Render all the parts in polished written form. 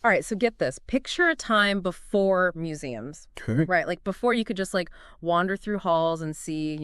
All right, so get this. Picture a time before museums, Okay. right? Like before you could just like wander through halls and see,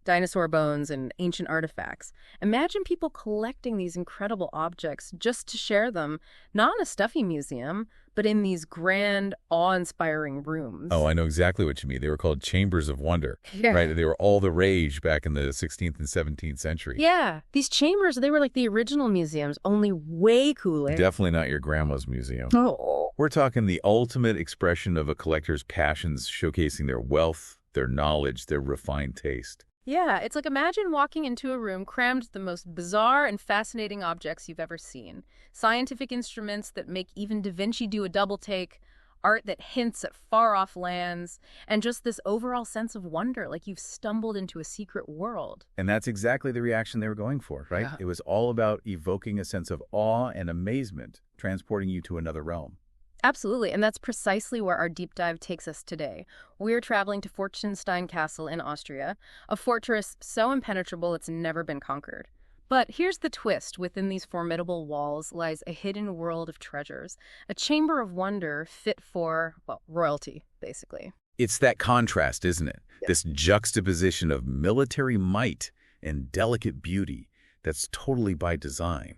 dinosaur bones and ancient artifacts. Imagine people collecting these incredible objects just to share them, not in a stuffy museum, but in these grand, awe-inspiring Oh, rooms. I know exactly what you mean. They were called chambers of wonder, Yeah. right? They were all the rage back in the 16th and 17th century. Yeah, these chambers, they were like the original museums, only way cooler. Definitely not your grandma's museum. Oh. We're talking the ultimate expression of a collector's passions, showcasing their wealth, their knowledge, their refined taste. Yeah, it's like imagine walking into a room crammed with the most bizarre and fascinating objects you've ever seen. Scientific instruments that make even Da Vinci do a double take, art that hints at far-off lands, and just this overall sense of wonder, like you've stumbled into a secret world. And that's exactly the reaction they were going for, right? Yeah. It was all about evoking a sense of awe and amazement, transporting you to another realm. Absolutely, and that's precisely where our deep dive takes us today. We're traveling to Forchtenstein Castle in Austria, a fortress so impenetrable it's never been conquered. But here's the twist. Within these formidable walls lies a hidden world of treasures, a chamber of wonder fit for, well, royalty, basically. It's that contrast, isn't it? This juxtaposition of military might and delicate beauty that's totally by design.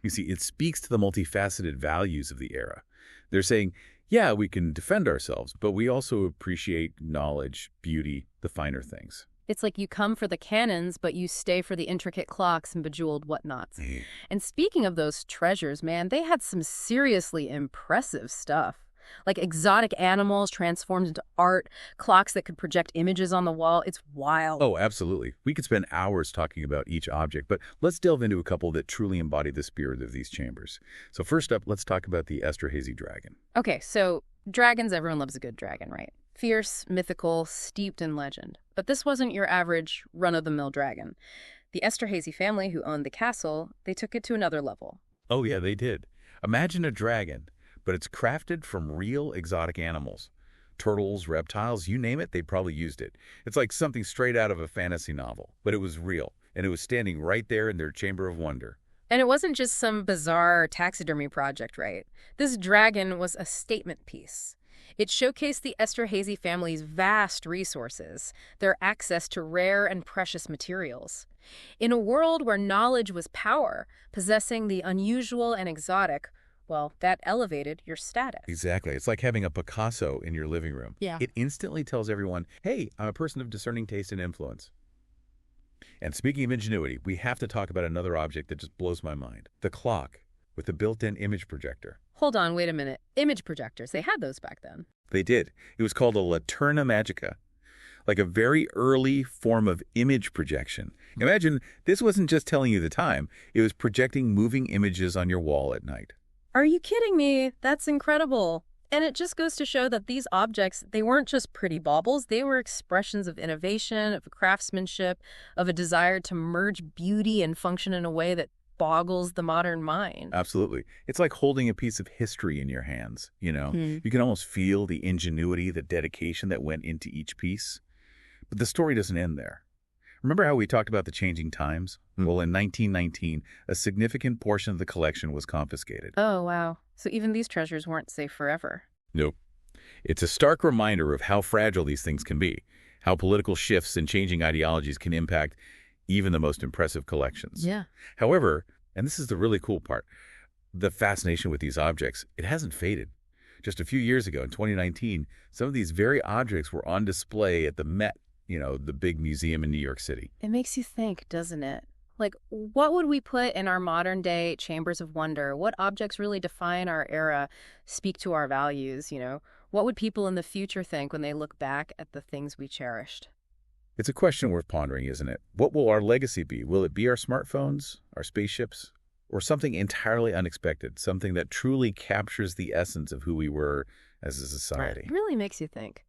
You see, it speaks to the multifaceted values of the era. They're saying, yeah, we can defend ourselves, but we also appreciate knowledge, beauty, the finer things. It's like you come for the cannons, but you stay for the intricate clocks and bejeweled whatnots. Mm. And speaking of those treasures, man, they had some seriously impressive stuff. Like exotic animals transformed into art, clocks that could project images on the wall. It's wild. Oh, absolutely. We could spend hours talking about each object, but let's delve into a couple that truly embody the spirit of these chambers. So first up, let's talk about the Esterhazy dragon. Okay, so dragons, everyone loves a good dragon, right? Fierce, mythical, steeped in legend. But this wasn't your average run-of-the-mill dragon. The Esterhazy family, who owned the castle, they took it to another level. Oh, yeah, they did. Imagine a dragon, but it's crafted from real exotic animals. Turtles, reptiles, you name it, they probably used it. It's like something straight out of a fantasy novel, but it was real, and it was standing right there in their chamber of wonder. And it wasn't just some bizarre taxidermy project, right? This dragon was a statement piece. It showcased the Esterhazy family's vast resources, their access to rare and precious materials. In a world where knowledge was power, possessing the unusual and exotic, well, that elevated your status. Exactly. It's like having a Picasso in your living room. Yeah. It instantly tells everyone, hey, I'm a person of discerning taste and influence. And speaking of ingenuity, we have to talk about another object that just blows my mind. The clock with the built-in image projector. Hold on, wait a minute. Image projectors, they had those back then. They did. It was called a laterna magica, like a very early form of image projection. Imagine this wasn't just telling you the time. It was projecting moving images on your wall at night. Are you kidding me? That's incredible. And it just goes to show that these objects, they weren't just pretty baubles. They were expressions of innovation, of craftsmanship, of a desire to merge beauty and function in a way that boggles the modern mind. Absolutely. It's like holding a piece of history in your hands, you know? Hmm. You can almost feel the ingenuity, the dedication that went into each piece. But the story doesn't end there. Remember how we talked about the changing times? Well, in 1919, a significant portion of the collection was confiscated. Oh, wow. So even these treasures weren't safe forever. Nope. It's a stark reminder of how fragile these things can be, how political shifts and changing ideologies can impact even the most impressive collections. Yeah. However, and this is the really cool part, the fascination with these objects, it hasn't faded. Just a few years ago, in 2019, some of these very objects were on display at the Met, the big museum in New York City. It makes you think, doesn't it? Like, what would we put in our modern day chambers of wonder? What objects really define our era, speak to our values, What would people in the future think when they look back at the things we cherished? It's a question worth pondering, isn't it? What will our legacy be? Will it be our smartphones, our spaceships, or something entirely unexpected, something that truly captures the essence of who we were as a society? It really makes you think.